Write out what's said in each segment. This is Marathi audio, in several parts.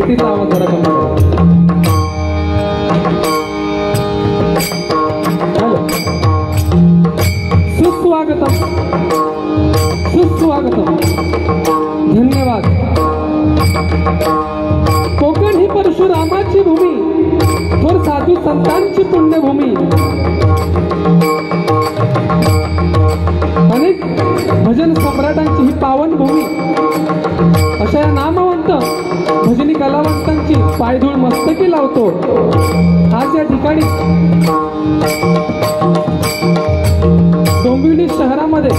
शेतीचा आवाज जरा कमी करा. सुस्वागतम सुस्वागतम. धन्यवाद. कोकण ही परशुरामाची भूमी, थोर साधू संतांची पुण्यभूमी. अनेक भजन सम्राटांची ही पावन भूमी. अशा या नामवंत भजनी कलावंतांची पायधूळ मस्तकी लावतो. आज या ठिकाणी डोंबिवली शहरामध्ये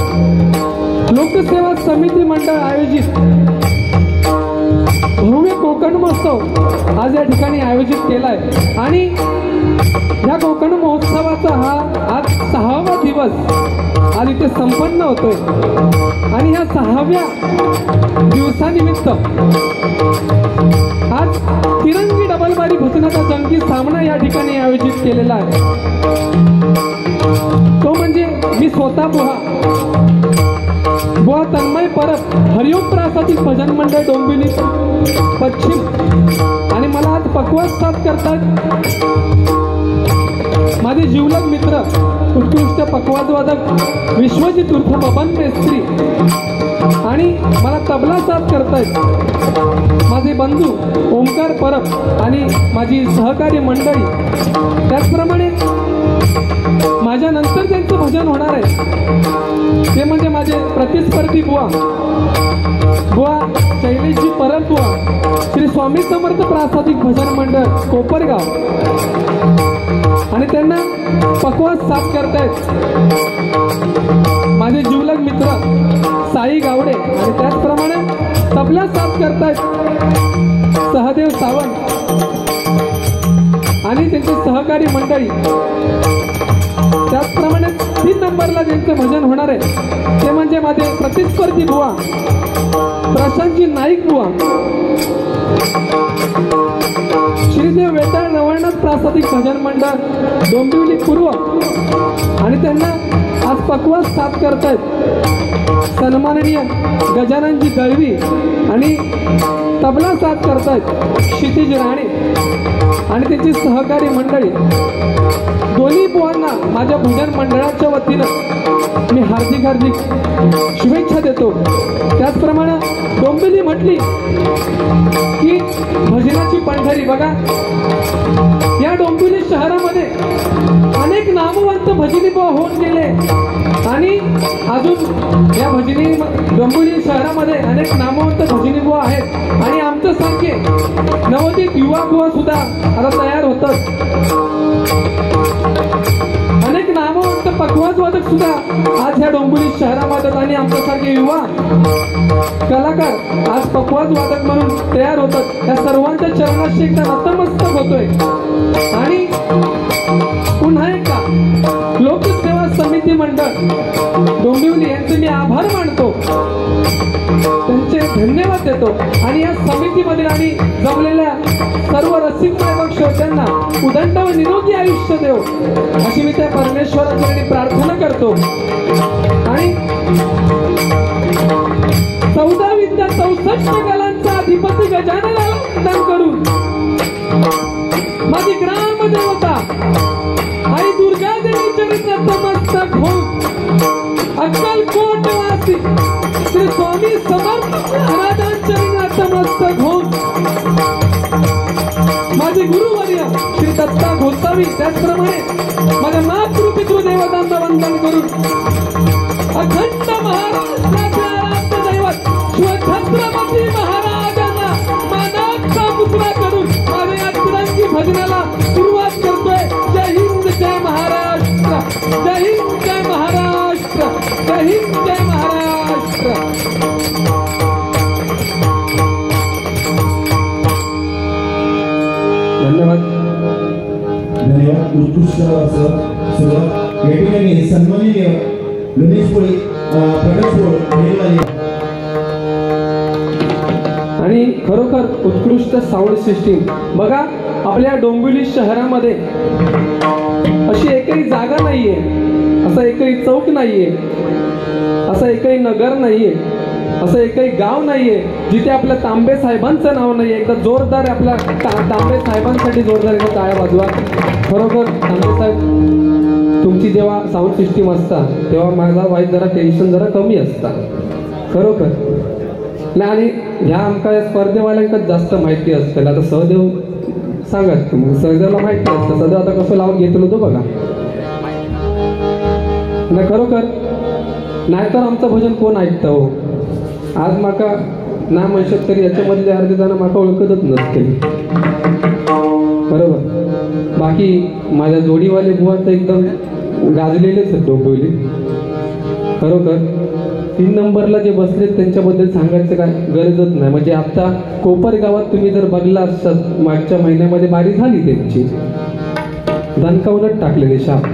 लोकसेवा समिती मंडळ आयोजित भव्य कोकण महोत्सव आज या ठिकाणी आयोजित केलाय. आणि या कोकण महोत्सवाचा हा आज 6वा दिवस आज इथे संपन्न होतोय. आणि ह्या 6व्या दिवसानिमित्त आज तिरंगी डबलबारी भजनाचा जंगी सामना या ठिकाणी आयोजित केलेला आहे. तो म्हणजे मी स्वतः बुवा तन्मय परब हरिओम प्रासादिक भजन मंडळ डोंबिवली पश्चिम. आणि मला आज पक्वास साथ करतात माझे जीवलग मित्र उत्कृष्ट पक्वाजवादक विश्वजित उर्फ बबन मेस्त्री. आणि मला तबला साथ करतायत माझे बंधू ओंकार परब आणि माझी सहकारी मंडळी. त्याचप्रमाणे माझ्या नंतर त्यांचं भजन होणार आहे ते म्हणजे माझे प्रतिस्पर्धी बुवा शैलेशजी परब बुवा श्री स्वामी समर्थ प्रासादिक भजन मंडळ कोपरगाव. आणि त्यांना पक्वास साथ करतायत माझे जीवलग मित्र साई गावडे. आणि त्याचप्रमाणे तबला साथ करतायत सहदेव सावंत आणि त्यांचे सहकारी मंडळी. त्याचप्रमाणे 3 नंबरला ज्यांचं भजन होणार आहे ते म्हणजे माझे प्रतिस्पर्धी बुवा प्रशांतजी नाईक बुवा श्रीदेव वेताळ नवळनाथ प्रासादिक भजन मंडळ डोंबिवली पूर्व. आणि त्यांना आज पक्वास साथ करतायत सन्माननीय गजाननजी दळवी. आणि तबला साथ करतायत क्षितिज राणे आणि त्यांची सहकारी मंडळी. दोन्ही बुवांना माझ्या भजन मंडळाच्या वतीनं मी हार्दिक शुभेच्छा देतो. त्याचप्रमाणे डोंबिवली म्हटली की भजनाची पंढरी. बघा या डोंबिवली शहरामध्ये अनेक नामवंत भजनी बुवा होऊन गेले. आणि अजून या भजनी डोंबिवली शहरामध्ये अनेक नामवंत भजनी बुवा आहेत. आणि आमच्यासारखे नवोदित युवा बुवा सुद्धा आता तयार होतात. अनेक नामवंत पक्वाजवादक सुद्धा आज ह्या डोंबिवली शहरामध्ये. आणि आमच्यासारखे युवा कलाकार आज पक्वाजवादक म्हणून तयार होतात. या सर्वांच्या चरणाशी एकदा नतमस्तक होतोय. आणि पुन्हा एकदा लोकसेवा समिती मंडळ डोंबिवली यांचे मी आभार मानतो, त्यांचे धन्यवाद देतो. आणि या समितीमध्ये आणि जमलेल्या सर्व रसिक प्रेमक श्रोत्यांना उदंड व निरोगी आयुष्य देव अशी मी त्या परमेश्वराकडे प्रार्थना करतो. आणि 14 विद्या 64 कलांचा अधिपती गजाननाला वंदन करून माझी ग्रामदेवता आई दुर्गा देवी चरित्र नतमस्तक होऊन अक्कलकोटवासी श्री स्वामी समर्थ महाराजांच्या नतमस्तक होऊन माझे गुरुवर्य श्री दत्ता गोसावी त्याचप्रमाणे माझ्या मातृपितृ देवतांना वंदन करून अखंड महाराष्ट्राचे आराध्य दैवत शिवछत्रपती महाराजांना मानाचा मुद्रा करून माझ्या या तिरंगी भजनाला सुरुवात करतोय. जय हिंद जय महाराष्ट्र, जय हिंद जय महाराष्ट्र, जय हिंद जय महाराष्ट्र. धन्यवाद. उत्कृष्ट सुरुवात या ठिकाणी सन्माननीय गणेश पोळी आणि खरोखर उत्कृष्ट साऊंड सिस्टीम. बघा आपल्या डोंबिवली शहरामध्ये अशी एकही जागा नाहीये, असा एकही चौक नाहीये, असा एकही नगर नाहीये, असं एकही गाव नाहीये जिथे आपल्या तांबे साहेबांचं नाव नाहीये. एकदा जोरदार आपल्या तांबे साहेबांसाठी जोरदार एकदा टाळ्या वाजवा. खरोखर तांबे साहेब, तुमची जेव्हा साऊंड सिस्टीम असता तेव्हा माझा वाईट जरा टेन्शन जरा कमी असता खरोखर. नाही आणि ह्या आमका या स्पर्धेवाल्यांका जास्त माहिती असतं. आता सहदेव सांगा तुम्ही, सहदेवला माहिती असतं. सहदेव आता कसं लावून घेतलं तो बघा. नाही खरोखर, नाहीतर आमचं भजन कोण ऐकतं हो. आज माका ना म्हणशात तरी याच्यामधले अर्धे जण माका ओळखतच नसते बरोबर. बाकी माझ्या जोडीवाले बुवा तर एकदम गाजलेलेच आहेत डोंबिवली खरोखर. 3 नंबरला जे बसलेत त्यांच्याबद्दल सांगायचं काय गरजच नाही. म्हणजे आता कोपर गावात तुम्ही जर बघला असतात मागच्या महिन्यामध्ये बारी झाली त्यांची, दणकावूनच टाकलेले शाप.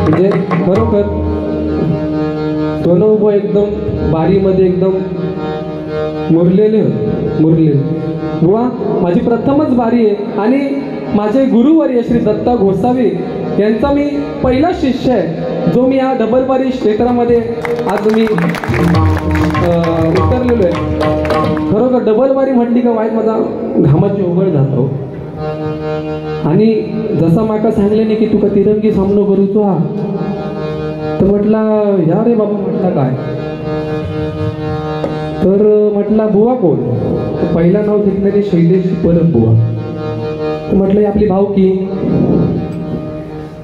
म्हणजे खरोखर दोन उभं एकदम बारीमध्ये एकदम मुरलेले बुवा. माझी प्रथमच बारी आहे आणि माझे गुरुवर्य श्री दत्ता गोसावी यांचा मी पहिला शिष्य आहे, जो मी या डबल बारी क्षेत्रामध्ये आज मी उतरलेलो आहे. खरोखर डबल बारी म्हटली का वाईट माझा घामाची ओघळ जातो. आणि जसा माका सांगले नाही की तुका तिरंगी सामनो करूचो हा, तर म्हटलं या रे बाबा. म्हटलं काय, तर म्हटला बुवा कोण. पहिला नाव घेतलेले शैलेश परब बुवा. तर म्हटलं आपली भावकी.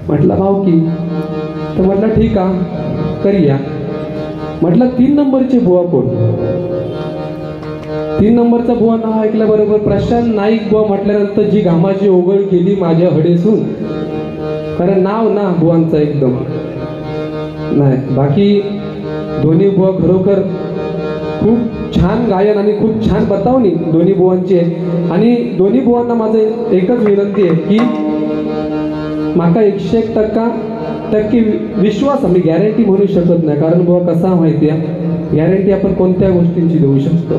म्हटलं भावकी. तर म्हटलं ठीक आहे करूया. म्हटलं 3 नंबरचे बुवा कोण. 3 नंबरचा बुवा नाव ऐकल्याबरोबर प्रशांत नाईक बुवा म्हटल्यानंतर जी घामाची ओघळ गेली माझ्या हडेसून. कारण नाव ना बुवांचं एकदम नाही. बाकी दोन्ही बुवा खरोखर खूप छान गायन आणि खूप छान बतावणी दोन्ही बुवांची आहे. आणि दोन्ही बुवांना माझं एकच विनंती आहे की माका 101% विश्वास, आम्ही गॅरंटी म्हणू शकत नाही. कारण बुवा कसा माहिती आहे, गॅरंटी आपण कोणत्या गोष्टींची देऊ शकतो.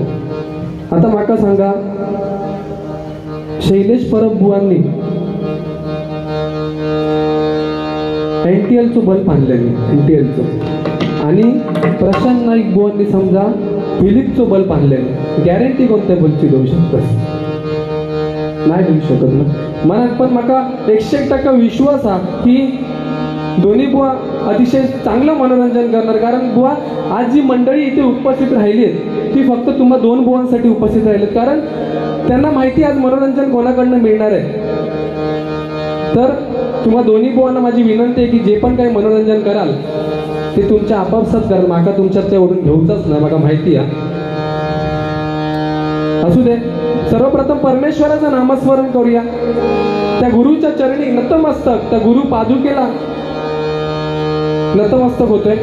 आता माका सांगा, शैलेश परब बुवांनी NTLचं बल्ब आणलेलं, NTLचं. आणि प्रशांत नाईक बुवांनी समजा फिलिप्सचं बल्ब आणलेलं. गॅरंटी कोणत्या बल्बची देऊ शकतात, नाही देऊ शकत ना. मनात पण माका 101% विश्वास हा की दोन्ही बुवा अतिशय चांगलं मनोरंजन करणार. कारण बुवा आज जी मंडळी इथे उपस्थित राहिली आहेत ती फक्त तुम्हा 2 बुवांसाठी उपस्थित राहिलेत. कारण त्यांना माहिती आज मनोरंजन कोणाकडनं मिळणार आहे. तर तुम्हा दोन्ही बुवांना माझी विनंती आहे की जे पण काही मनोरंजन कराल ते तुमच्या आपापसात कराल. माका तुमच्यात ते ओढून घेऊचंच नाही, माका माहिती आहे. असू दे, सर्वप्रथम परमेश्वराचं नामस्मरण करूया. त्या गुरुच्या चरणी नतमस्तक, त्या गुरु पादुकेला नतमस्तक होतोय.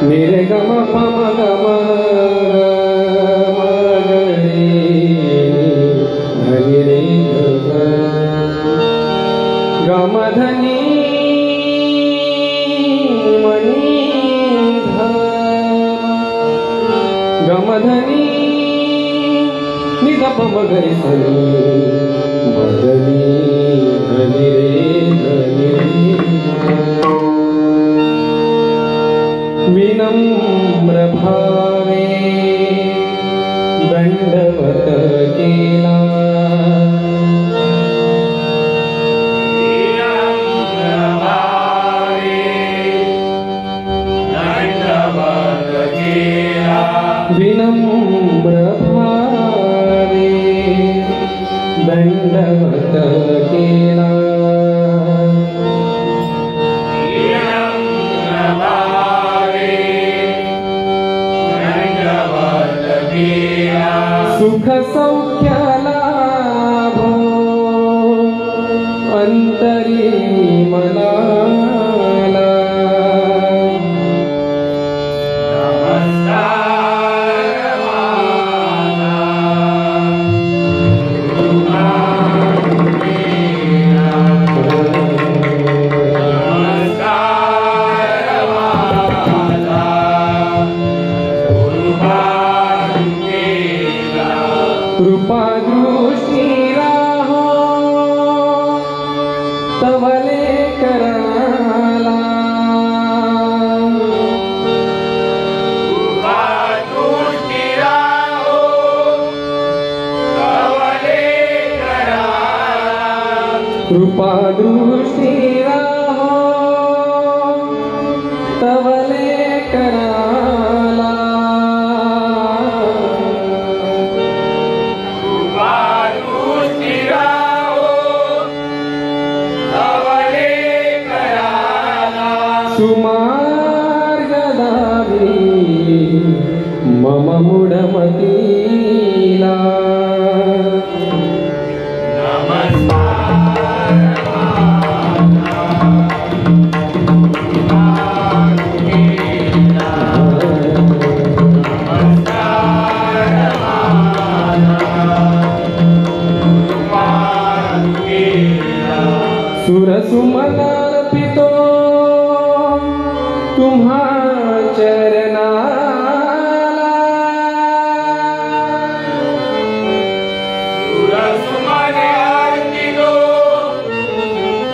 मेरे गम पम गम धनी रे गम धनी मणि गम धनी निध पम गरी सनी मदनी धनी रे विनम्र भावे दंडवत केला विनम्र भावे दंडवत केला सुख सौख्य लाभो अंतरी मनाला कृपा दृष्टी राहो तवले कराला कृपा दृष्टी राहो तवले कराला कृपा दृष्टी राहो तवले कराला सुमार्ग दावी मम मुडमतीला सुरसुमना पितो तुम्हा चरणाला सुरसुमने अर्पितो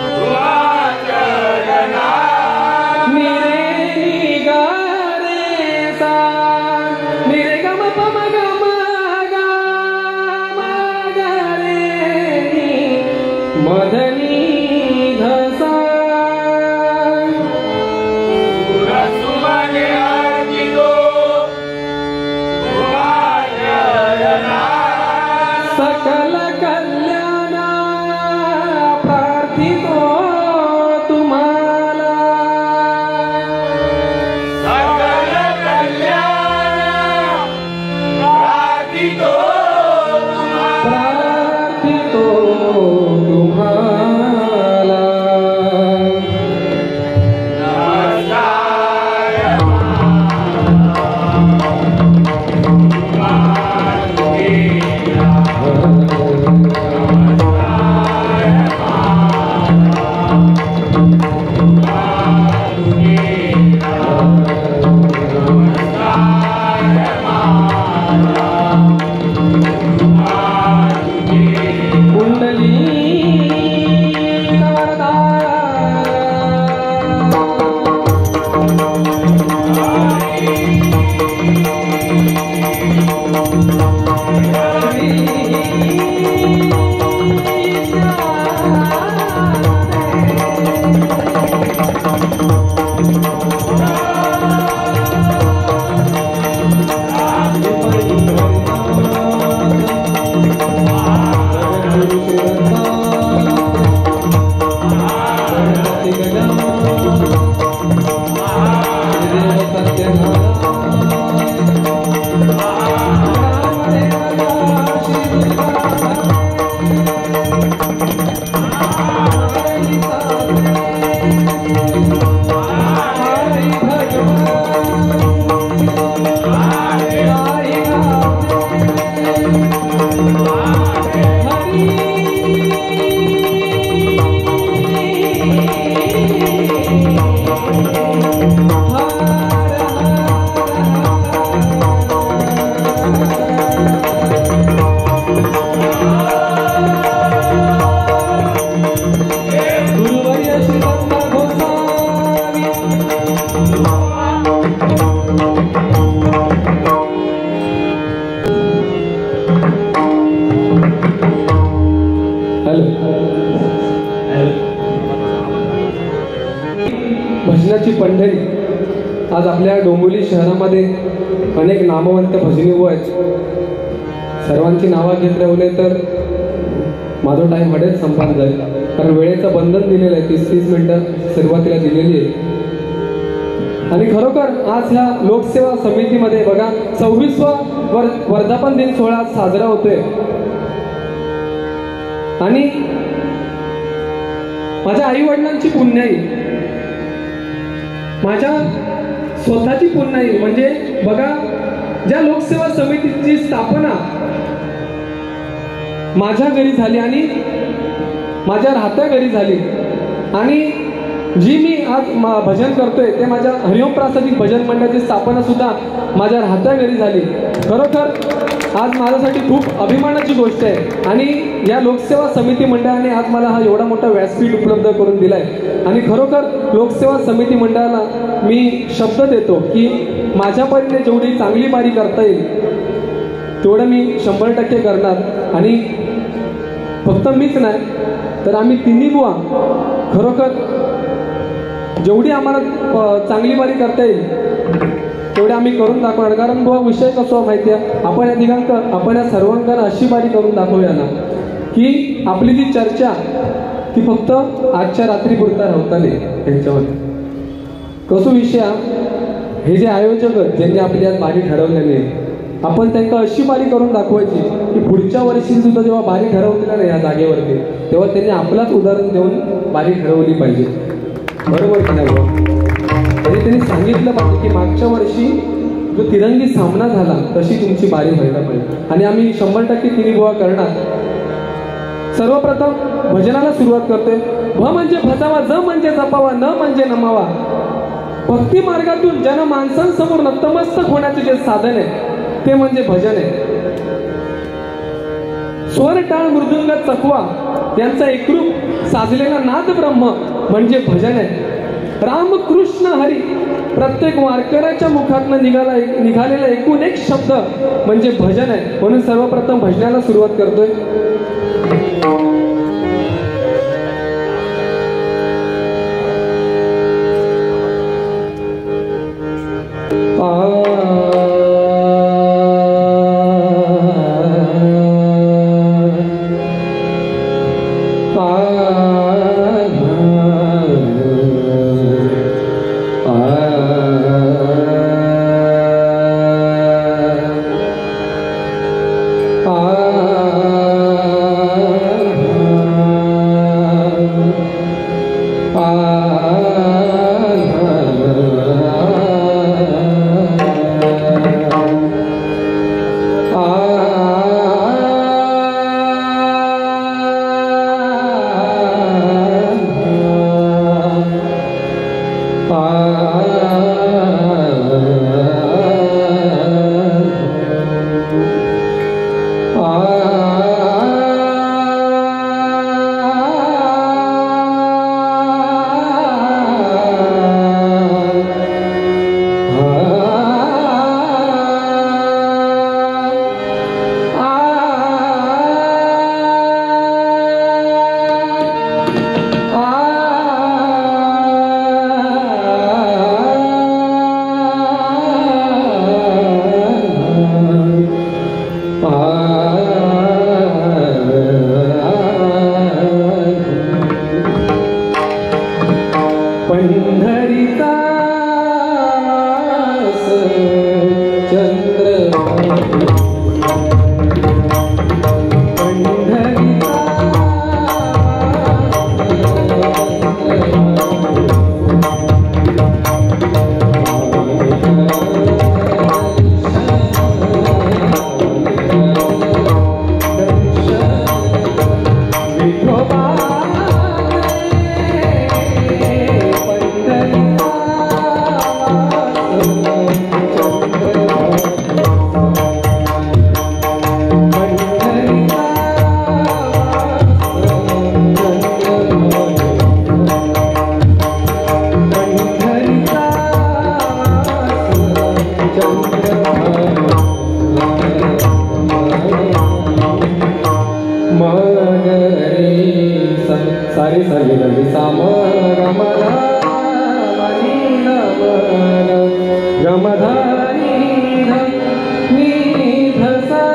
तुम्हा चरणाला निरे गारे सा निरे गम पम गम गारे मदनी सकल कल्याण प्रार्थितो तुम्हाला सकल कल्याण प्रार्थितो भजनाची पंढरी आज आपल्या डोंबिवली शहरामध्ये अनेक नामवंत भजनी आहेत. सर्वांची नावं घेत राहिले तर माझा टाईम हडेच संपात जाईल, कारण वेळेचं बंधन दिलेलं आहे. 30-30 मिनिटं सुरुवातीला दिलेली आहे. आणि खरोखर आज ह्या लोकसेवा समितीमध्ये बघा 26वा वर्धापन दिन सोहळा साजरा होतोय. आणि माझ्या आई वडिलांची पुण्याई, माझ्या स्वतःची पुण्याई, म्हणजे बघा ज्या लोकसेवा समितीची स्थापना माझ्या घरी झाली आणि माझ्या राहत्या घरी झाली, आणि जी मी आज भजन करतोय ते माझ्या हरिओम प्रासादिक भजन मंडळाची स्थापना सुद्धा माझ्या राहत्या घरी झाली. खरोखर आज माझ्यासाठी खूप अभिमानाची गोष्ट आहे. आणि या लोकसेवा समिती मंडळाने आज मला हा एवढा मोठा व्यासपीठ उपलब्ध करून दिलाय. आणि खरोखर लोकसेवा समिती मंडळाला मी शब्द देतो की माझ्या परीने जेवढी चांगली बारी करता येईल तेवढं मी 100% करणार. आणि फक्त मीच नाही तर आम्ही तिन्ही बुवा खरोखर जेवढी आम्हाला चांगली बारी करता येईल तेवढे आम्ही करून दाखवणार. कारण बुवा विषय कसा माहिती आहे, आपण या सर्वांना अशी बारी करून दाखवूया ना की आपली ती चर्चा ती फक्त आजच्या रात्री पुरता राहता नाही. यांच्यावर कसं विषय हे जे आयोजक ज्यांनी आपली आज बारी ठरवलेली आहे, आपण त्यांना अशी बारी करून दाखवायची की पुढच्या वर्षी सुद्धा जेव्हा बारी ठरवलेल्या नाही या जागेवरती तेव्हा त्यांनी आपलाच उदाहरण देऊन बारी ठरवली पाहिजे. बरोबर की नाही बुवा? तरी त्यांनी सांगितलं पाहिजे की मागच्या वर्षी जो तिरंगी सामना झाला तशी तुमची बारी व्हायला पाहिजे. आणि आम्ही 100% तिन्ही बुवा करणार. सर्वप्रथम भजनाला सुरुवात करतोय. भ म्हणजे भजावा, ज म्हणजे जपावा, न म्हणजे नमावा. भक्ती मार्गातून ज्यांना माणसांसमोर नतमस्तक होण्याचे जे साधन आहे ते म्हणजे भजन आहे. स्वर टाळ मृदुंग चकवा यांचा एकरूप साजलेला नाद ब्रह्म म्हणजे भजन आहे. रामकृष्ण हरी प्रत्येक वारकऱ्याच्या मुखातनं निघालेला एकूण एक शब्द म्हणजे भजन आहे. म्हणून सर्वप्रथम भजनाला सुरुवात करतोय. सारे सारे रवि साम रमना मनी नम गमधारी सा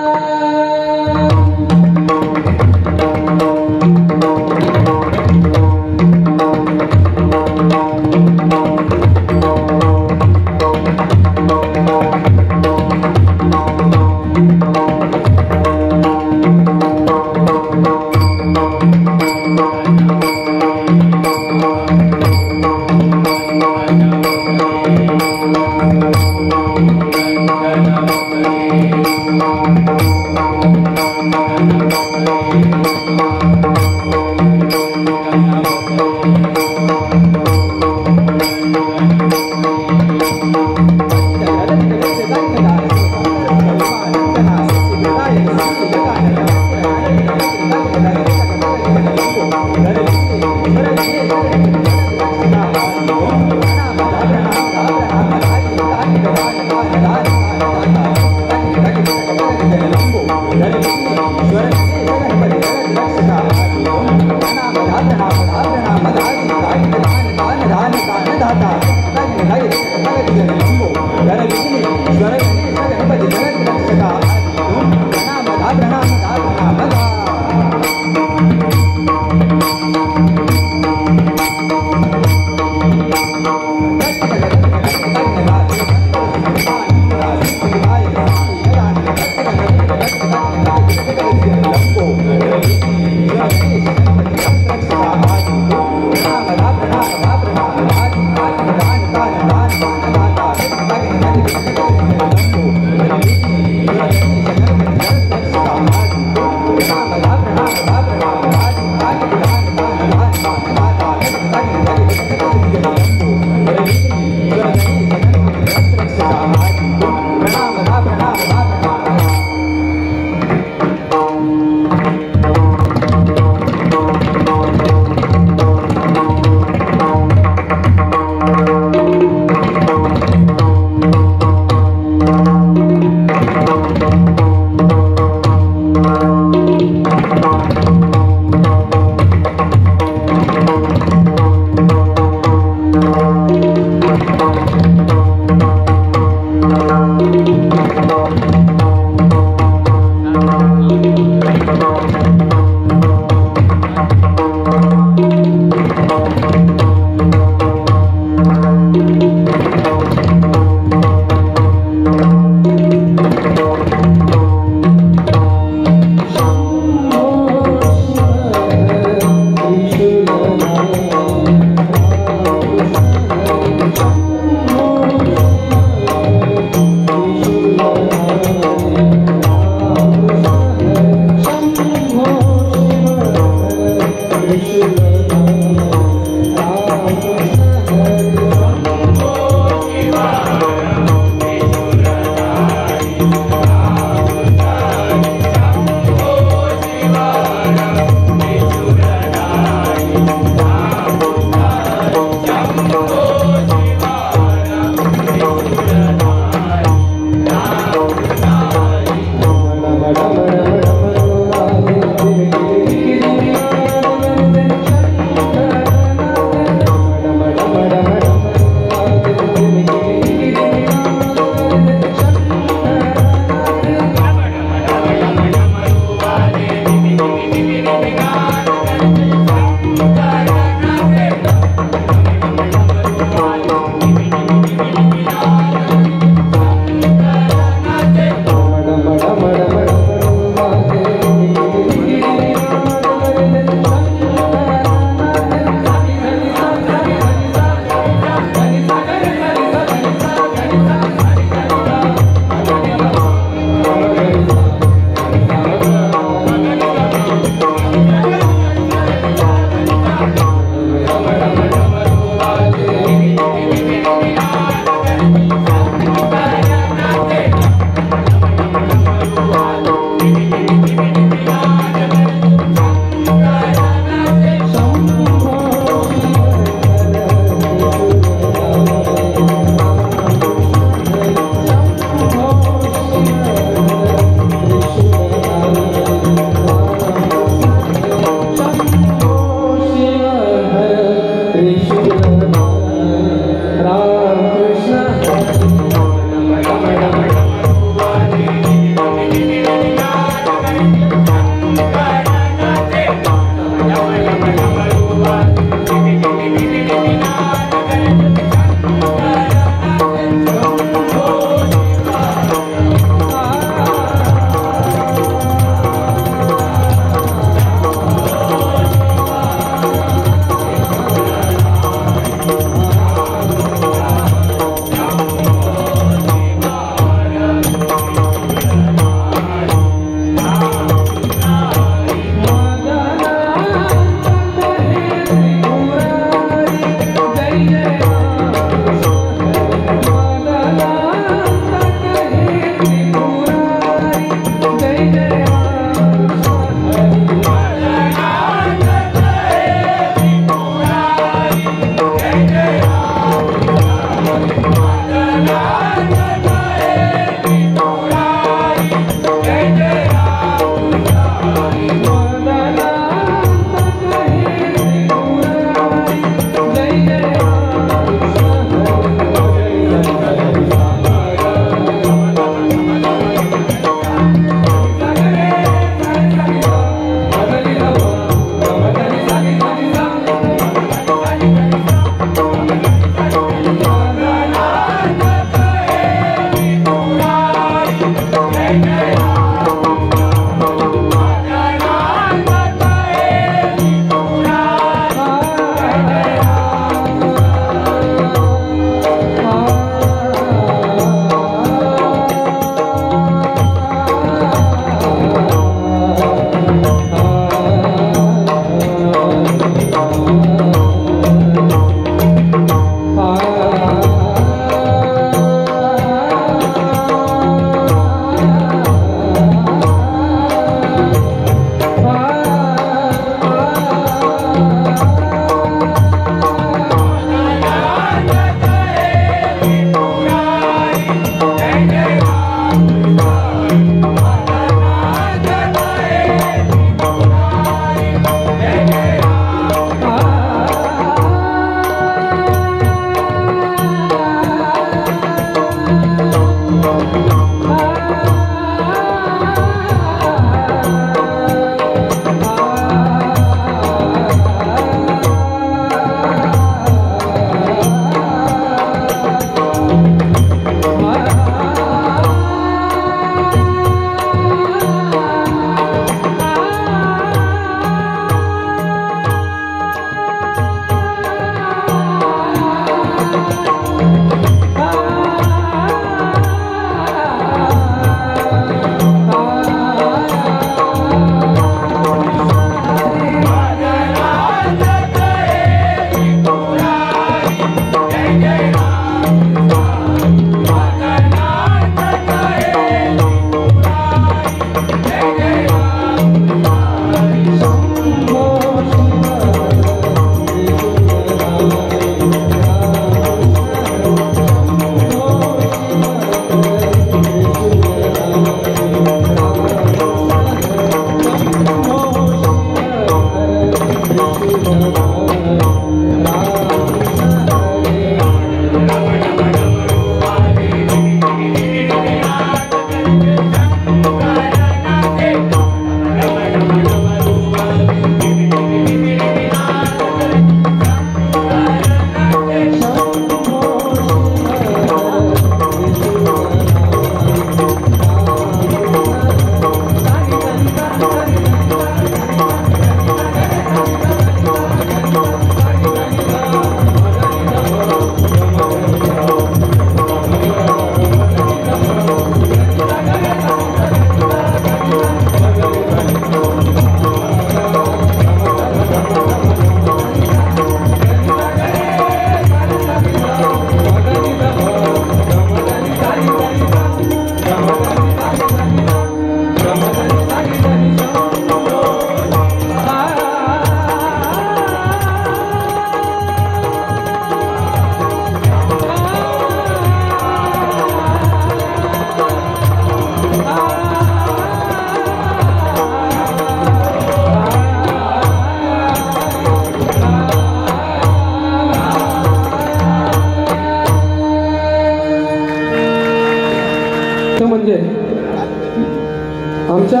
आमच्या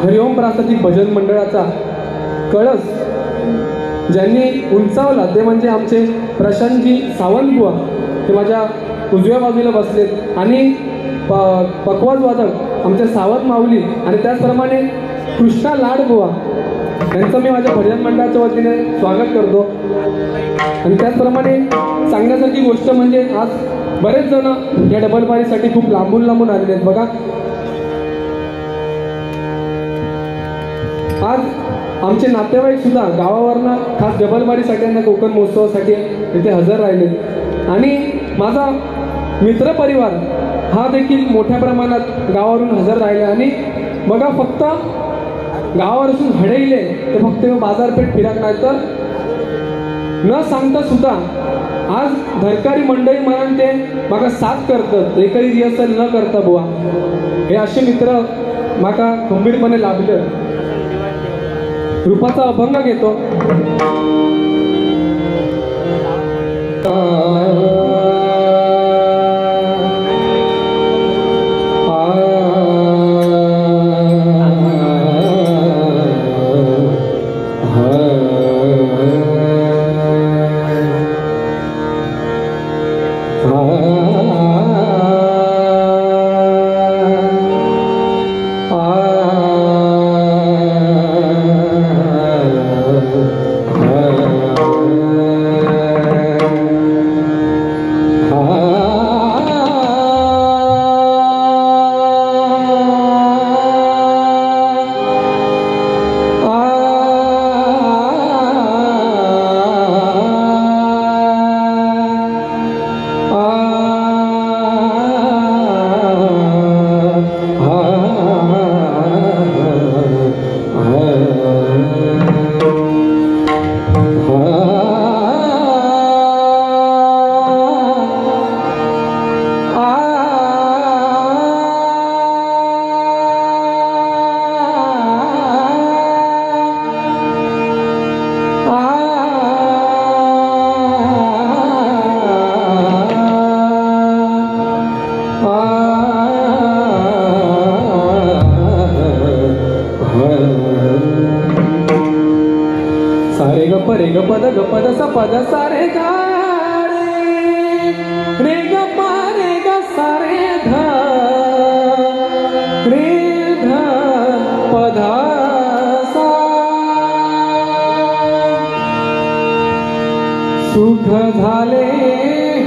हरिओम प्रासादिक भजन मंडळाचा कळस ज्यांनी उंचावला ते म्हणजे आमचे प्रशांतजी सावंतबुवा, ते माझ्या उजव्या बाजूला बसलेत, आणि पकवाज वादक आमचे सावंत माऊली, आणि त्याचप्रमाणे कृष्णा लाडबुवा यांचं मी माझ्या भजन मंडळाच्या वतीने स्वागत करतो. आणि त्याचप्रमाणे सांगण्यासारखी गोष्ट म्हणजे आज बरेच जण या डबलबारीसाठी खूप लांबून लांबून आलेले आहेत. बघा, आज आमचे नातेवाईक सुद्धा गावावरनं खास डबलबारीसाठी आणि कोकण महोत्सवासाठी इथे हजर राहिले, आणि माझा मित्रपरिवार हा देखील मोठ्या प्रमाणात गावावरून हजर राहिले. आणि बघा, फक्त गावावर असून हडैले ते फक्त बाजारपेठ फिरक नाही, तर न सांगता सुद्धा आज धरकारी मंडळी म्हणून ते माका साथ करतात, एकही रिहर्सल न करता बुवा. हे असे मित्र माका खंबीरपणे लाभले. रूपाचा अभंग घेतो. सारे ग प रे ग प द स प द सा रे ग रे ग प रे ग सा रे ध रे ध प ध सा. सुख झाले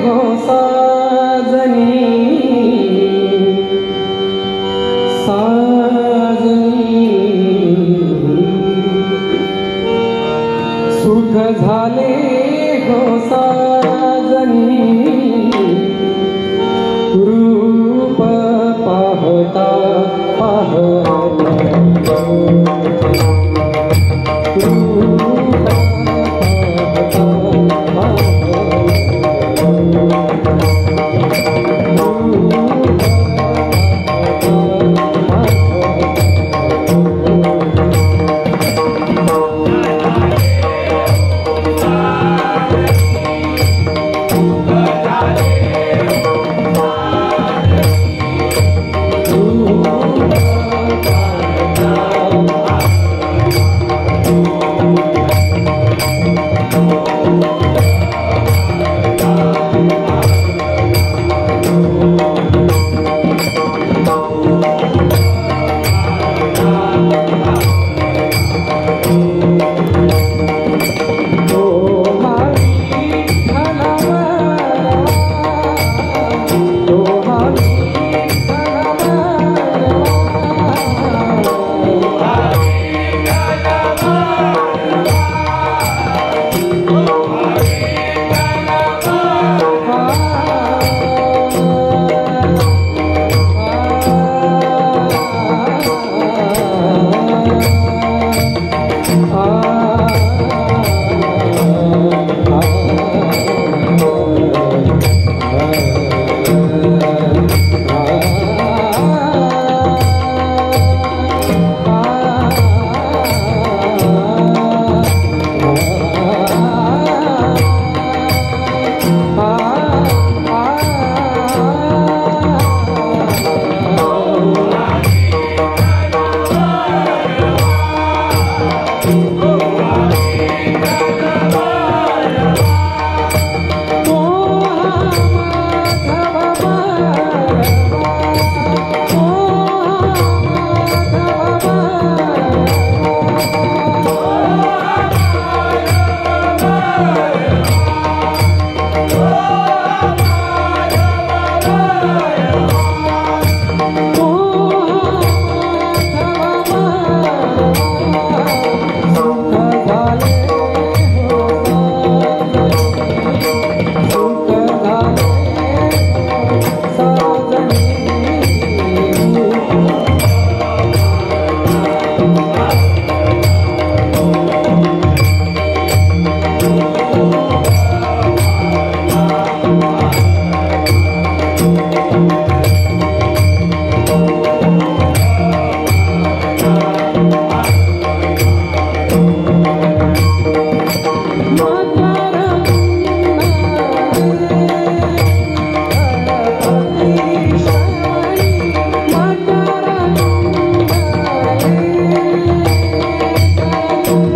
हो साजनी सुख झाले हो साजनी रूप पाहता पाहता रूप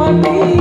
पाठी